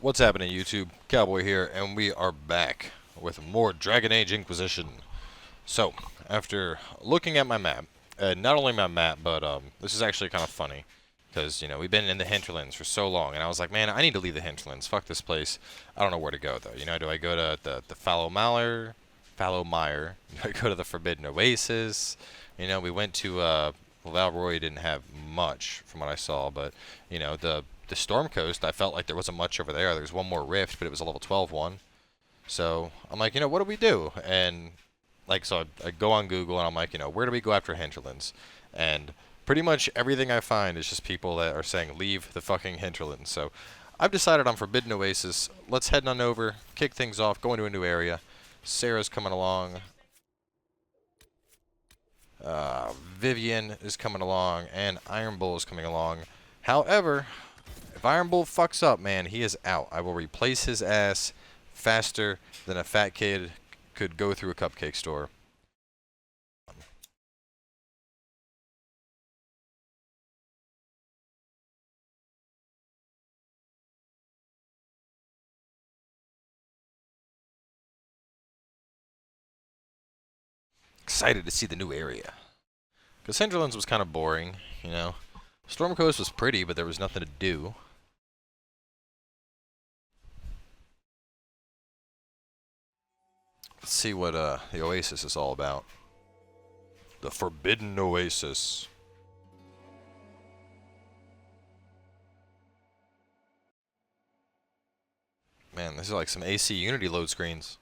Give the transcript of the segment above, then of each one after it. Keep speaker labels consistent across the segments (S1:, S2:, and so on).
S1: What's happening, YouTube? Cowboy here, and we are back with more Dragon Age Inquisition. So, after looking at my map, not only my map, but this is actually kind of funny, because we've been in the hinterlands for so long, and I was like, man, I need to leave the hinterlands. Fuck this place. I don't know where to go though. Do I go to the Fallow Mire? Do I go to the Forbidden Oasis? We went to Valroy didn't have much from what I saw, but the Storm Coast, I felt like there wasn't much over there. There's one more rift, but it was a level 12 one. So I'm like, what do we do? And so I go on Google and I'm like, where do we go after hinterlands? And pretty much everything I find is just people that are saying leave the fucking hinterlands. So I've decided on Forbidden Oasis. Let's head on over, kick things off, go into a new area. Sarah's coming along. Vivian is coming along, and Iron Bull is coming along. However, if Iron Bull fucks up, man, he is out. I will replace his ass faster than a fat kid could go through a cupcake store. Excited to see the new area. Because Hinterlands was kind of boring, Storm Coast was pretty, but there was nothing to do. Let's see what the Oasis is all about. The Forbidden Oasis. Man, this is like some AC Unity load screens.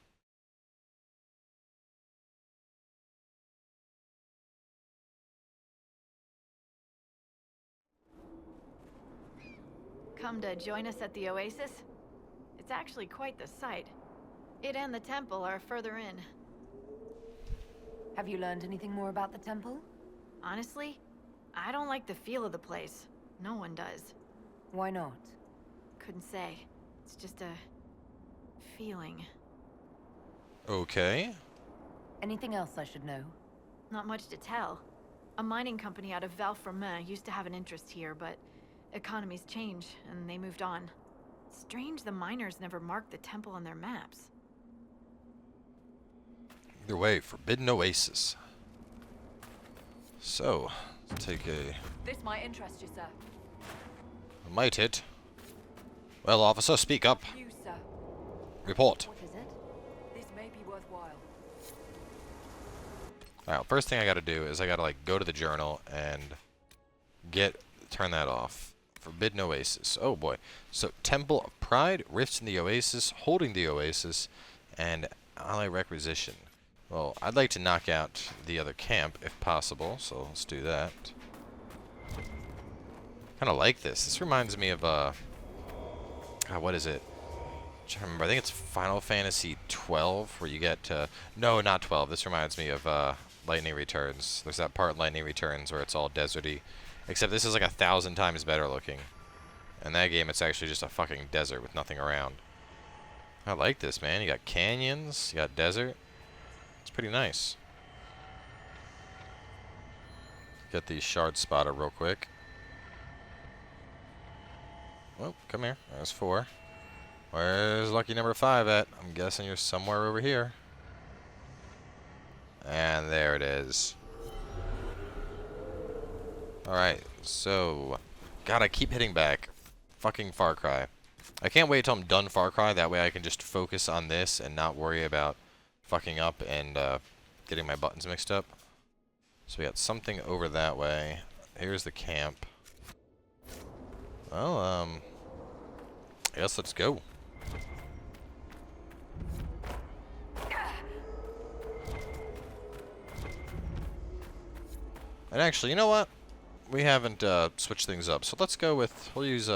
S2: Come to join us at the Oasis? It's actually quite the sight. It and the temple are further in.
S3: Have you learned anything more about the temple?
S2: Honestly, I don't like the feel of the place. No one does.
S3: Why not?
S2: Couldn't say. It's just a feeling.
S1: Okay.
S3: Anything else I should know?
S2: Not much to tell. A mining company out of Val-Fermin used to have an interest here, but economies change, and they moved on. Strange the miners never marked the temple on their maps.
S1: Either way, Forbidden Oasis. So, let's take a...
S3: This might interest you, sir.
S1: Might it? Well, officer, speak up.
S3: You, sir.
S1: Report.
S3: What is it? This may be worthwhile.
S1: Alright, first thing I gotta do is I gotta, go to the journal and turn that off. Forbidden Oasis. Oh boy. So, Temple of Pride, Rifts in the Oasis, Holding the Oasis, and Ally Requisition. Well, I'd like to knock out the other camp, if possible, so let's do that. Kinda like this. This reminds me of, what is it? I'm trying to remember. I think it's Final Fantasy 12, where you get, no, not 12. This reminds me of, Lightning Returns. There's that part in Lightning Returns where it's all deserty. Except this is like 1,000 times better looking. In that game, it's actually just a fucking desert with nothing around. I like this, man. You got canyons, you got desert. It's pretty nice. Get these shards spotted real quick. Oh, come here. There's 4. Where's lucky number 5 at? I'm guessing you're somewhere over here. And there it is. Alright, so... God, I keep hitting back. Fucking Far Cry. I can't wait till I'm done Far Cry, that way I can just focus on this and not worry about fucking up and getting my buttons mixed up. So we got something over that way. Here's the camp. Well, I guess let's go. And actually, you know what? We haven't switched things up, so let's go with, we'll use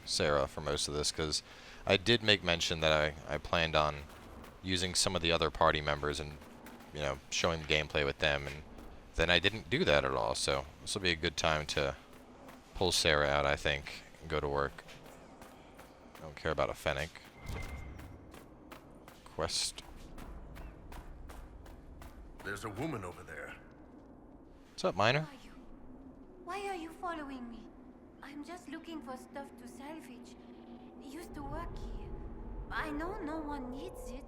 S1: Sarah for most of this, because I did make mention that I planned on using some of the other party members and, showing the gameplay with them, and then I didn't do that at all, so this will be a good time to pull Sarah out, I think, and go to work. I don't care about a Fennec. Quest.
S4: There's a woman over there.
S1: What's up, Miner?
S5: Why are you following me? I'm just looking for stuff to salvage. You used to work here. I know no one needs it.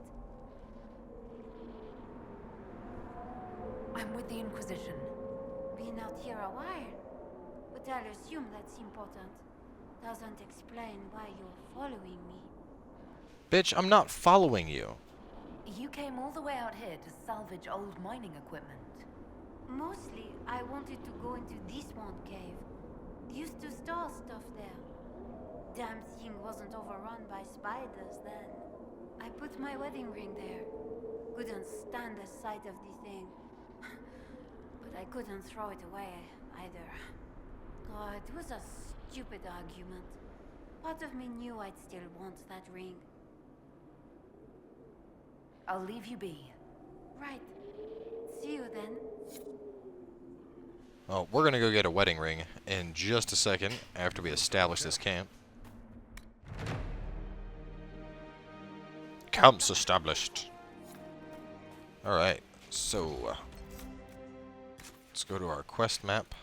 S3: I'm with the Inquisition.
S5: Been out here a while, but I'll assume that's important. Doesn't explain why you're following me.
S1: Bitch, I'm not following you.
S3: You came all the way out here to salvage old mining equipment.
S5: Mostly, I wanted to go into this one cave. Used to store stuff there. Damn thing wasn't overrun by spiders then. I put my wedding ring there. Couldn't stand the sight of the thing. But I couldn't throw it away either. God, it was a stupid argument. Part of me knew I'd still want that ring.
S3: I'll leave you be.
S5: Right. See you then.
S1: Well, we're gonna go get a wedding ring in just a second after we establish this camp. Camp's established. Alright, so let's go to our quest map.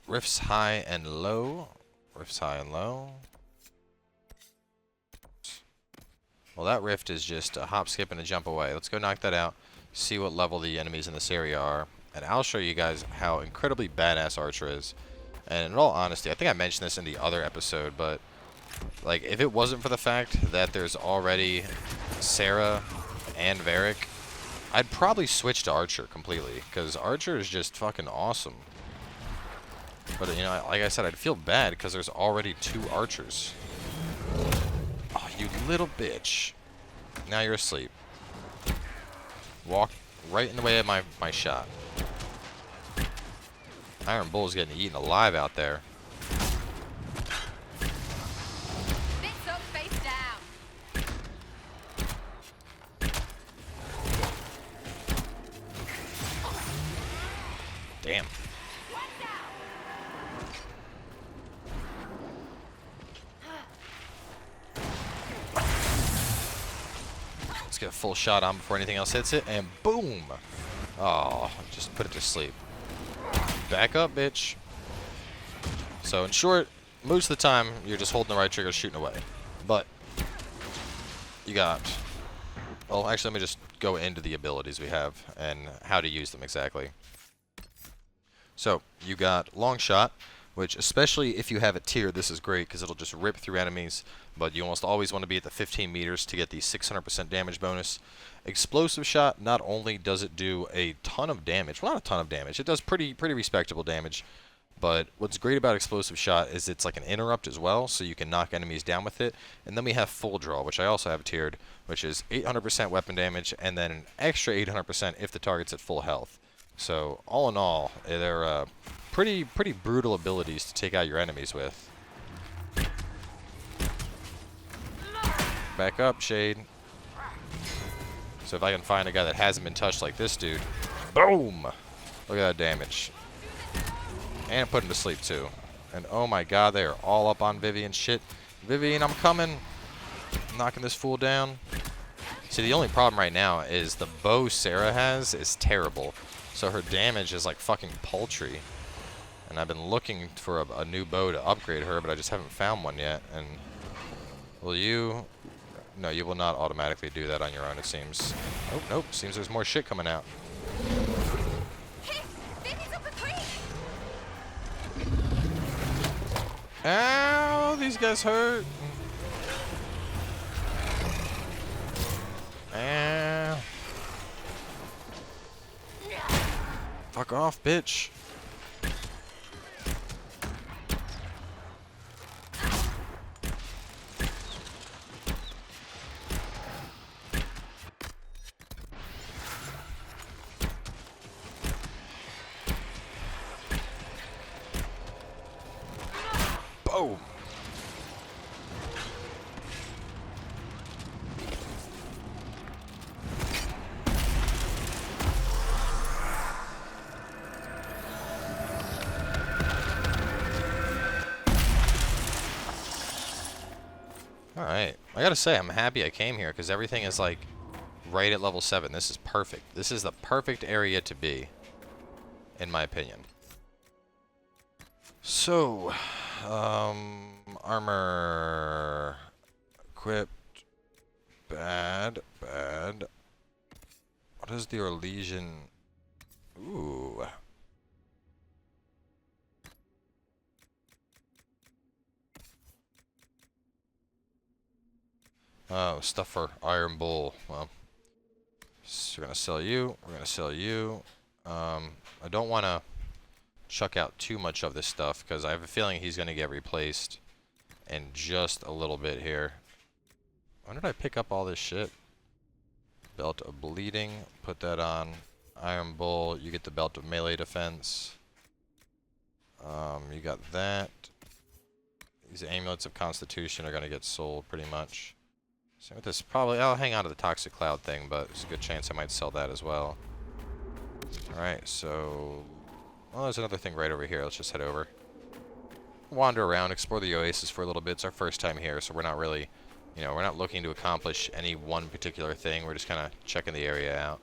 S1: Rifts high and low. Rifts high and low. Well, that rift is just a hop, skip, and a jump away. Let's go knock that out, see what level the enemies in this area are, and I'll show you guys how incredibly badass Archer is. And in all honesty, I think I mentioned this in the other episode, but like, if it wasn't for the fact that there's already Sarah and Varric, I'd probably switch to Archer completely, because Archer is just fucking awesome. But, you know, like I said, I'd feel bad because there's already 2 Archers. Oh, you little bitch. Now you're asleep. Walk right in the way of my shot. Iron Bull's getting eaten alive out there.
S6: Bits up, face down.
S1: Damn. Let's get a full shot on before anything else hits it, and boom! Oh, just put it to sleep. Back up, bitch. So, in short, most of the time, you're just holding the right trigger, shooting away. But, you got... Well, actually, let me just go into the abilities we have, and how to use them exactly. So, you got Long Shot, which, especially if you have it tiered, this is great, because it'll just rip through enemies, but you almost always want to be at the 15 meters to get the 600% damage bonus. Explosive Shot, not only does it do a ton of damage, well, not a ton of damage, it does pretty respectable damage, but what's great about Explosive Shot is it's like an interrupt as well, so you can knock enemies down with it. And then we have Full Draw, which I also have tiered, which is 800% weapon damage, and then an extra 800% if the target's at full health. So, all in all, they're pretty brutal abilities to take out your enemies with. Back up, Shade. So if I can find a guy that hasn't been touched like this dude, boom! Look at that damage. And put him to sleep too. And oh my god, they are all up on Vivian's shit. Vivian, I'm coming! I'm knocking this fool down. See, the only problem right now is the bow Sarah has is terrible. So her damage is like fucking paltry. And I've been looking for a new bow to upgrade her, but I just haven't found one yet. And will you... No, you will not automatically do that on your own, it seems. Oh, nope. Seems there's more shit coming out.
S6: Hey, Vivi's up a creek.
S1: Ow! These guys hurt. Ow. Fuck off, bitch. Boom. Alright, I gotta say, I'm happy I came here, because everything is, like, right at level 7. This is perfect. This is the perfect area to be, in my opinion. So, Armor. Equipped. Bad. Bad. What is the Orlesian? Ooh. Oh, stuff for Iron Bull. Well, so we're gonna sell you. We're gonna sell you. I don't want to chuck out too much of this stuff because I have a feeling he's gonna get replaced in just a little bit here. When did I pick up all this shit? Belt of Bleeding. Put that on. Iron Bull. You get the belt of melee defense. You got that. These amulets of Constitution are gonna get sold pretty much. So with this, probably I'll hang on to the Toxic Cloud thing, but there's a good chance I might sell that as well. Alright, so... Well, there's another thing right over here. Let's just head over. Wander around, explore the Oasis for a little bit. It's our first time here, so we're not really... You know, we're not looking to accomplish any one particular thing. We're just kind of checking the area out.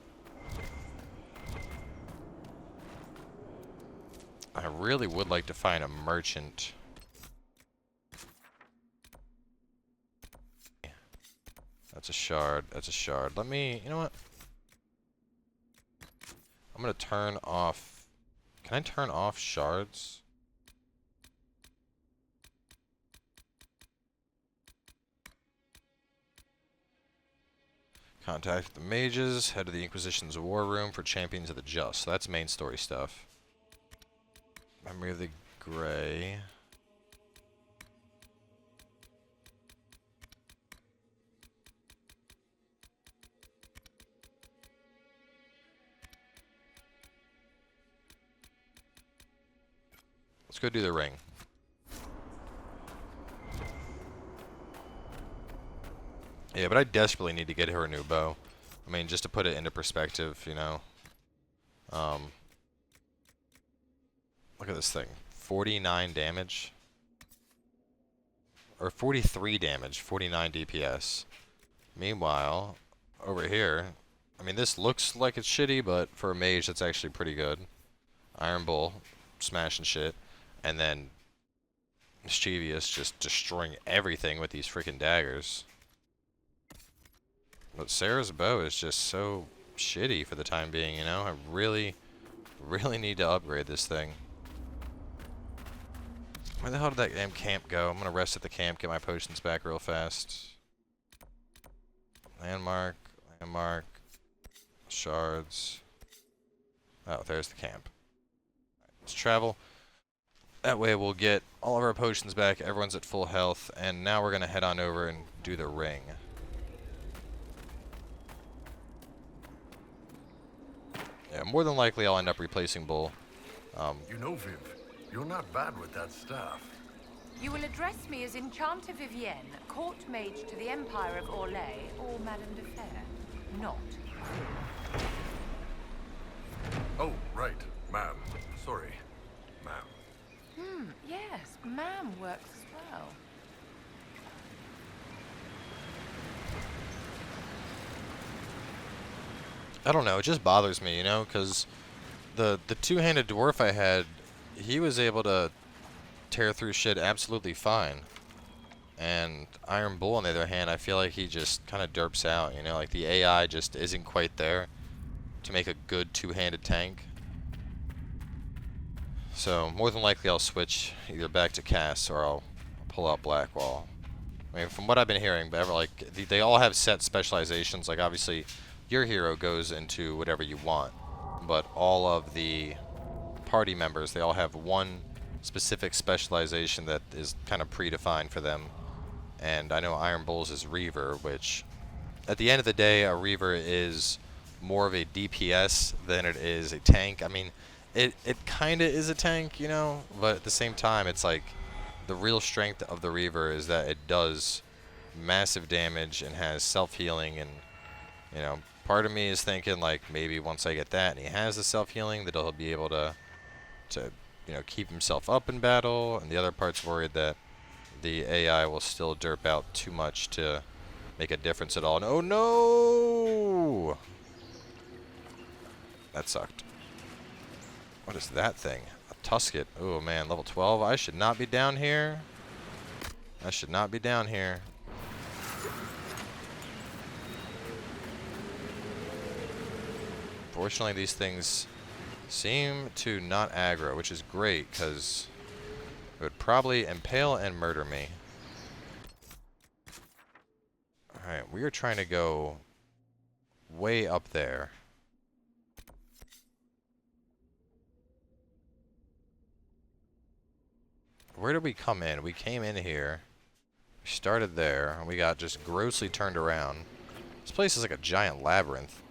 S1: I really would like to find a merchant... That's a shard. That's a shard. Let me... You know what? I'm going to turn off... Can I turn off shards? Contact the mages. Head to the Inquisition's war room for champions of the just. So that's main story stuff. Memory of the Grey. Let's go do the ring. Yeah, but I desperately need to get her a new bow. I mean, just to put it into perspective, you know. Look at this thing. 49 damage. Or 43 damage, 49 DPS. Meanwhile, over here, I mean, this looks like it's shitty, but for a mage, that's actually pretty good. Iron Bull, smashing shit. And then Mischievous just destroying everything with these freaking daggers. But Sarah's bow is just so shitty for the time being, you know? I really need to upgrade this thing. Where the hell did that damn camp go? I'm gonna rest at the camp, get my potions back real fast. Landmark, landmark, shards. Oh, there's the camp. Let's travel. That way we'll get all of our potions back, everyone's at full health, and now we're gonna head on over and do the ring. Yeah, more than likely I'll end up replacing Bull.
S4: You know, Viv, you're not bad with that staff.
S3: You will address me as Enchanter Vivienne, Court Mage to the Empire of Orlais, or Madame de Fer. Not.
S4: Oh, right, ma'am. Sorry, ma'am.
S3: Yes, ma'am works as well.
S1: I don't know, it just bothers me, you know, because the two-handed dwarf I had, he was able to tear through shit absolutely fine. And Iron Bull, on the other hand, I feel like he just kind of derps out, you know, like the AI just isn't quite there to make a good two-handed tank. So, more than likely I'll switch either back to Cass or I'll pull out Blackwall. I mean, from what I've been hearing, they all have set specializations. Like, obviously, your hero goes into whatever you want, but all of the party members, they all have one specific specialization that is kind of predefined for them. And I know Iron Bull's is Reaver, which, at the end of the day, a Reaver is more of a DPS than it is a tank. I mean, it kind of is a tank, you know, but at the same time, it's like the real strength of the Reaver is that it does massive damage and has self-healing, and, you know, part of me is thinking, like, maybe once I get that and he has the self-healing, that he'll be able to, you know, keep himself up in battle, and the other part's worried that the AI will still derp out too much to make a difference at all. And oh no! That sucked. What is that thing? A Tusket. Oh man, level 12. I should not be down here. I should not be down here. Fortunately, these things seem to not aggro, which is great, because it would probably impale and murder me. Alright, we are trying to go way up there. Where did we come in? We came in here. We started there, and we got just grossly turned around. This place is like a giant labyrinth.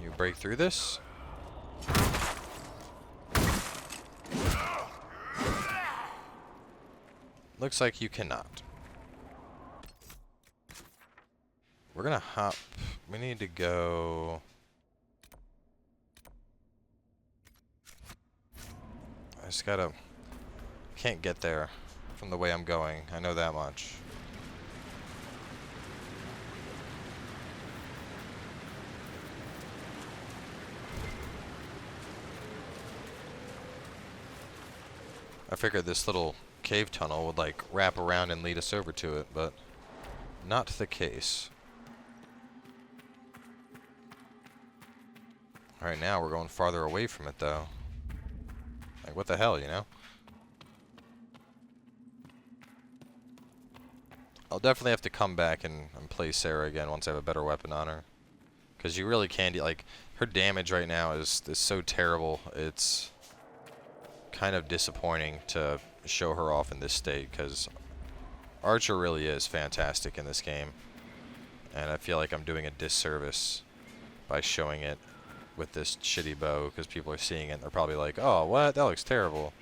S1: You break through this? Looks like you cannot. We're gonna hop. We need to go. I just gotta. Can't get there from the way I'm going. I know that much. I figured this little cave tunnel would like wrap around and lead us over to it, but not the case. Alright, now we're going farther away from it though. Like what the hell, you know? I'll definitely have to come back and play Sarah again once I have a better weapon on her. Because you really can't, like, her damage right now is so terrible, it's kind of disappointing to show her off in this state, because Archer really is fantastic in this game, and I feel like I'm doing a disservice by showing it with this shitty bow, because people are seeing it and they're probably like, oh, what? That looks terrible,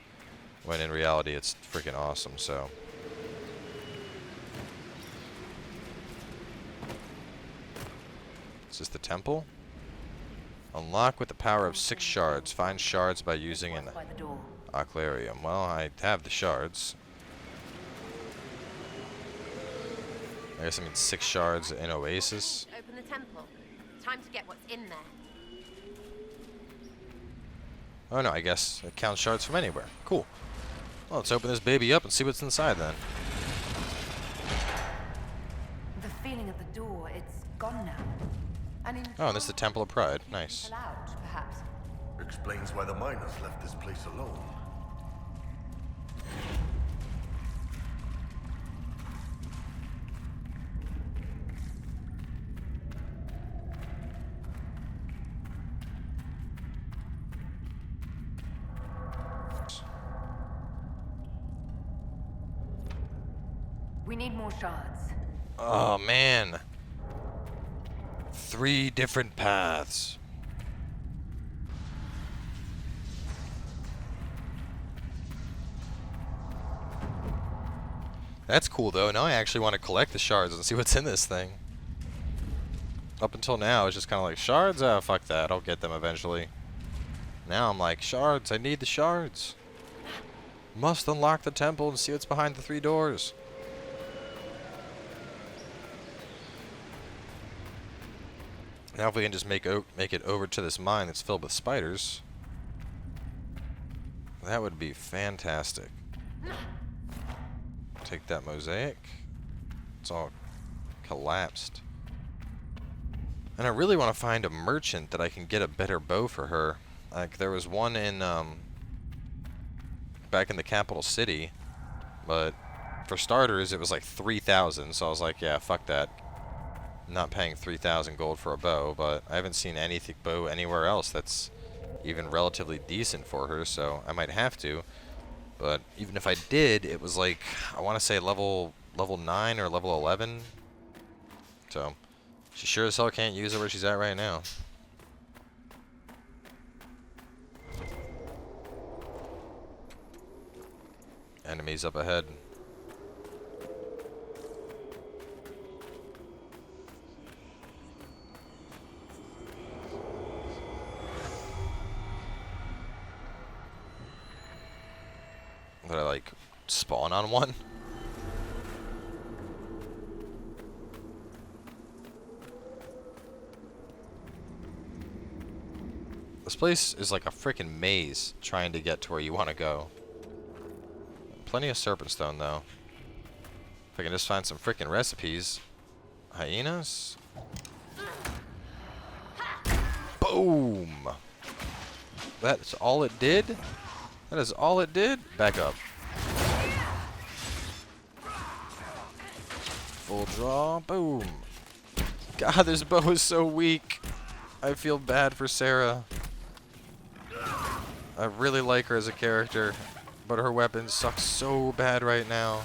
S1: when in reality it's freaking awesome. So is this the temple? Unlock with the power of 6 shards. Find shards by using an Aquarium. Well, I have the shards. I guess I mean 6 shards in Oasis.
S6: Open the temple. Time to get what's in there.
S1: Oh no, I guess it counts shards from anywhere. Cool. Well, let's open this baby up and see what's inside then.
S3: The feeling at the door, it's gone now.
S1: Oh, and this is the Temple of Pride. Nice.
S3: Pull out, perhaps.
S4: Explains why the miners left this place alone.
S3: We need more shards.
S1: Oh man. 3 different paths. That's cool though. Now I actually want to collect the shards and see what's in this thing. Up until now, it's just kind of like, shards? Ah, fuck that. I'll get them eventually. Now I'm like, shards. I need the shards. Must unlock the temple and see what's behind the 3 doors. Now if we can just make it over to this mine that's filled with spiders, that would be fantastic. Take that mosaic. It's all collapsed. And I really want to find a merchant that I can get a better bow for her. Like there was one in back in the capital city, but for starters it was like 3,000, so I was like, yeah, fuck that. I'm not paying 3,000 gold for a bow, but I haven't seen anything bow anywhere else that's even relatively decent for her, so I might have to. But even if I did, it was like, I want to say level 9 or level 11. So she sure as hell can't use it where she's at right now. Enemies up ahead. Did I like spawn on one? place is like a freaking maze trying to get to where you want to go. Plenty of serpent stone though. If I can just find some freaking recipes. Hyenas? Boom! That's all it did? That is all it did? Back up. Full draw. Boom. God, this bow is so weak. I feel bad for Sarah. I really like her as a character, but her weapon sucks so bad right now.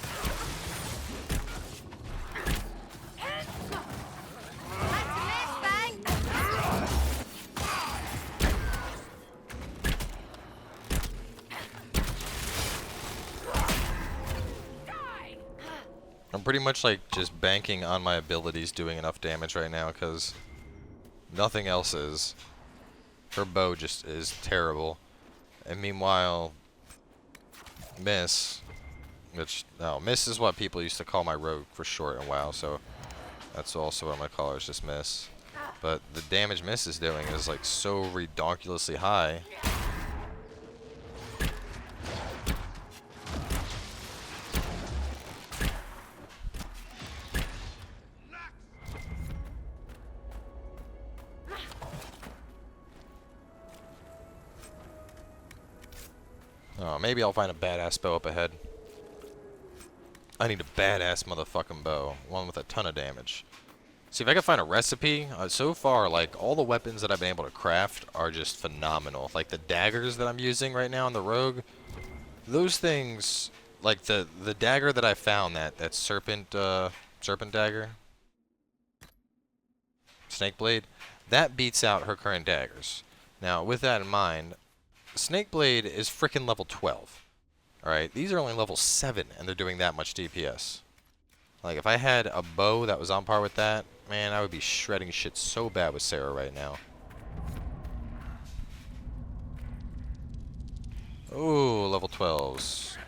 S1: I'm pretty much like just banking on my abilities doing enough damage right now because nothing else is. Her bow just is terrible. And meanwhile, Miss, Miss is what people used to call my rogue for short in WoW, so that's also what I'm gonna call her, is just Miss. But the damage Miss is doing is like so ridiculously high. Oh, maybe I'll find a badass bow up ahead. I need a badass motherfucking bow. One with a ton of damage. See if I can find a recipe. So far, like, all the weapons that I've been able to craft are just phenomenal. Like, the daggers that I'm using right now on the rogue. Those things, like, the dagger that I found, that serpent dagger. Snake blade. That beats out her current daggers. Now, with that in mind, Snake Blade is frickin' level 12. Alright, these are only level 7 and they're doing that much DPS. Like, if I had a bow that was on par with that, man, I would be shredding shit so bad with Sarah right now. Ooh, level 12s.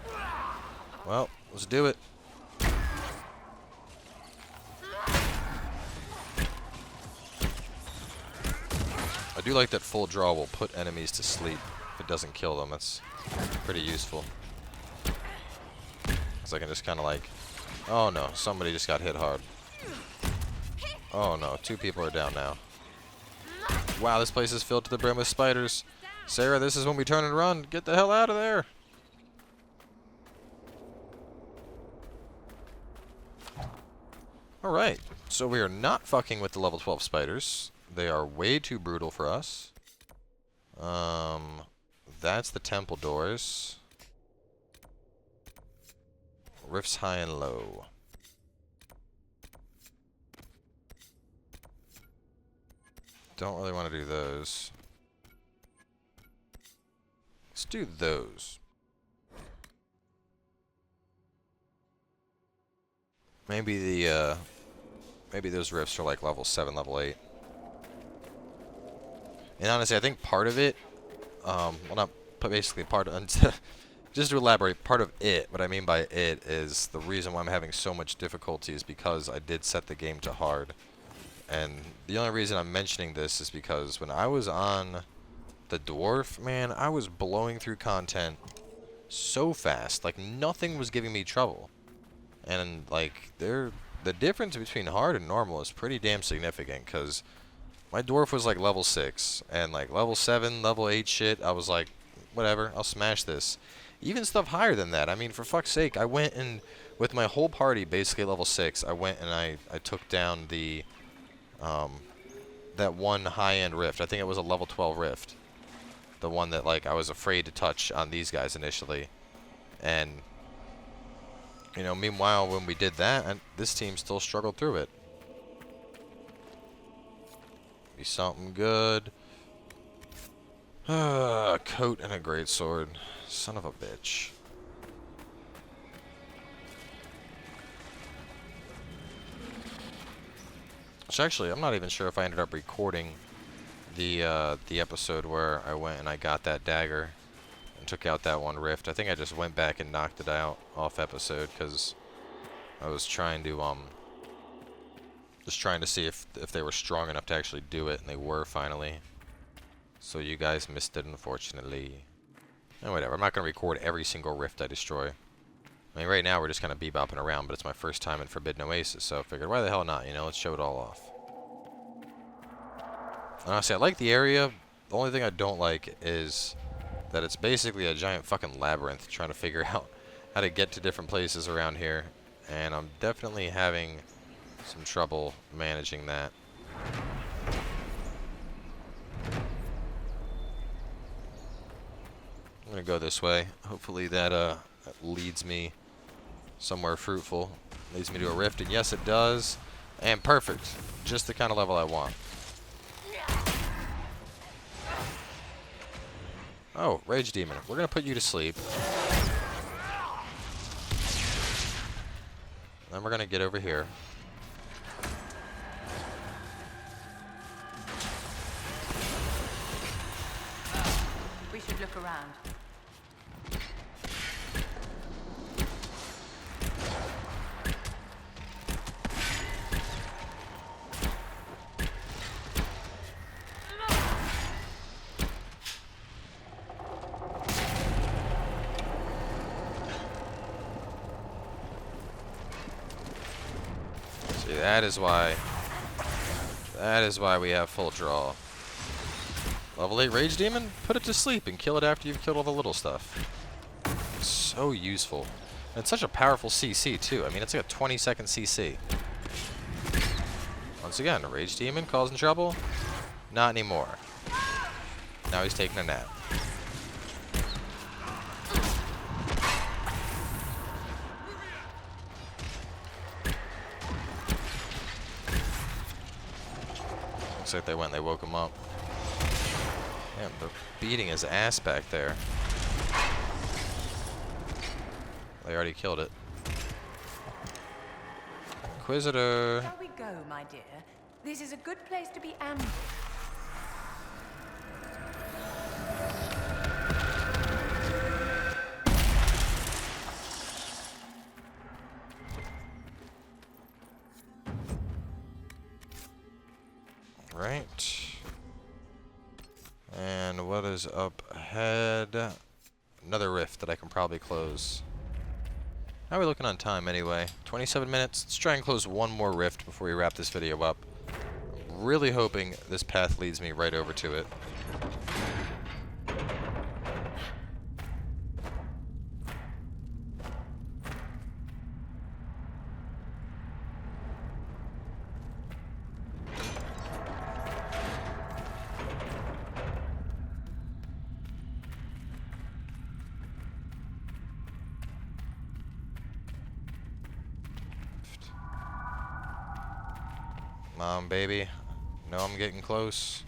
S1: Well, let's do it. I do like that full draw will put enemies to sleep. If it doesn't kill them, that's pretty useful. Because I can just kind of like, oh no, somebody just got hit hard. Oh no, 2 people are down now. Wow, this place is filled to the brim with spiders. Sarah, this is when we turn and run. Get the hell out of there. Alright, so we are not fucking with the level 12 spiders. They are way too brutal for us. That's the temple doors. Rifts high and low. Don't really want to do those. Let's do those. Maybe maybe those rifts are like level 7, level 8. And honestly, I think part of it, well, not basically part of, just to elaborate, part of it, what I mean by it is the reason why I'm having so much difficulty is because I did set the game to hard. And the only reason I'm mentioning this is because when I was on the dwarf, man, I was blowing through content so fast. Like, nothing was giving me trouble. And, like, the difference between hard and normal is pretty damn significant, because my dwarf was like level 6, and like level 7, level 8 shit, I was like, whatever, I'll smash this. Even stuff higher than that, I mean, for fuck's sake, I went and, with my whole party basically level 6, I went and I took down the, that one high-end rift. I think it was a level 12 rift. The one that, like, I was afraid to touch on these guys initially. And, you know, meanwhile, when we did that, this team still struggled through it. Be something good. A coat and a greatsword. Son of a bitch. Which actually, I'm not even sure if I ended up recording the episode where I went and I got that dagger and took out that one rift. I think I just went back and knocked it out off episode because I was trying to just trying to see if they were strong enough to actually do it, and they were finally. So you guys missed it, unfortunately. And whatever, I'm not going to record every single rift I destroy. I mean, right now we're just kind of bebopping around, but it's my first time in Forbidden Oasis, so I figured, why the hell not, you know, let's show it all off. Honestly, I like the area. The only thing I don't like is that it's basically a giant fucking labyrinth trying to figure out how to get to different places around here. And I'm definitely having some trouble managing that. I'm gonna go this way. Hopefully that leads me somewhere fruitful. Leads me to a rift, and yes it does. And perfect. Just the kind of level I want. Oh, Rage Demon. We're gonna put you to sleep. Then we're gonna get over here.
S3: We should look around.
S1: See, that is why we have full draw. Level 8 Rage Demon? Put it to sleep and kill it after you've killed all the little stuff. It's so useful. And it's such a powerful CC too. I mean, it's like a 20-second CC. Once again, a Rage Demon causing trouble? Not anymore. Now he's taking a nap. Looks like they woke him up. Damn, they're beating his ass back there. They already killed it. Inquisitor.
S3: Shall we go, my dear? This is a good place to be ambushed.
S1: Right. And what is up ahead? Another rift that I can probably close. How are we looking on time anyway? 27 minutes. Let's try and close one more rift before we wrap this video up. I'm really hoping this path leads me right over to it. Come on, baby. No, I'm getting close.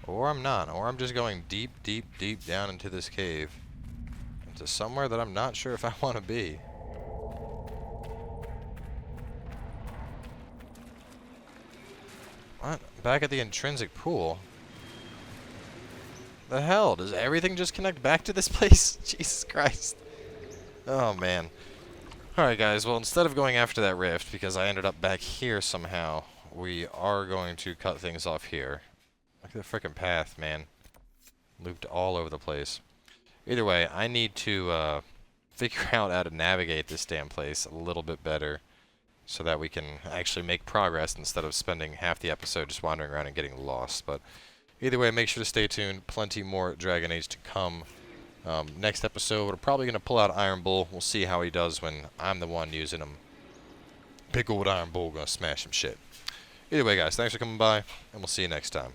S1: Or I'm not. Or I'm just going deep, deep, deep down into this cave. Into somewhere that I'm not sure if I want to be. What? Back at the intrinsic pool? The hell? Does everything just connect back to this place? Jesus Christ. Oh, man. Alright guys, well instead of going after that rift, because I ended up back here somehow, we are going to cut things off here. Look at the frickin' path, man. Looped all over the place. Either way, I need to figure out how to navigate this damn place a little bit better, so that we can actually make progress instead of spending half the episode just wandering around and getting lost. But either way, make sure to stay tuned. Plenty more Dragon Age to come. Next episode, we're probably going to pull out Iron Bull. We'll see how he does when I'm the one using him. Big old Iron Bull, gonna smash some shit. Either way, guys, thanks for coming by, and we'll see you next time.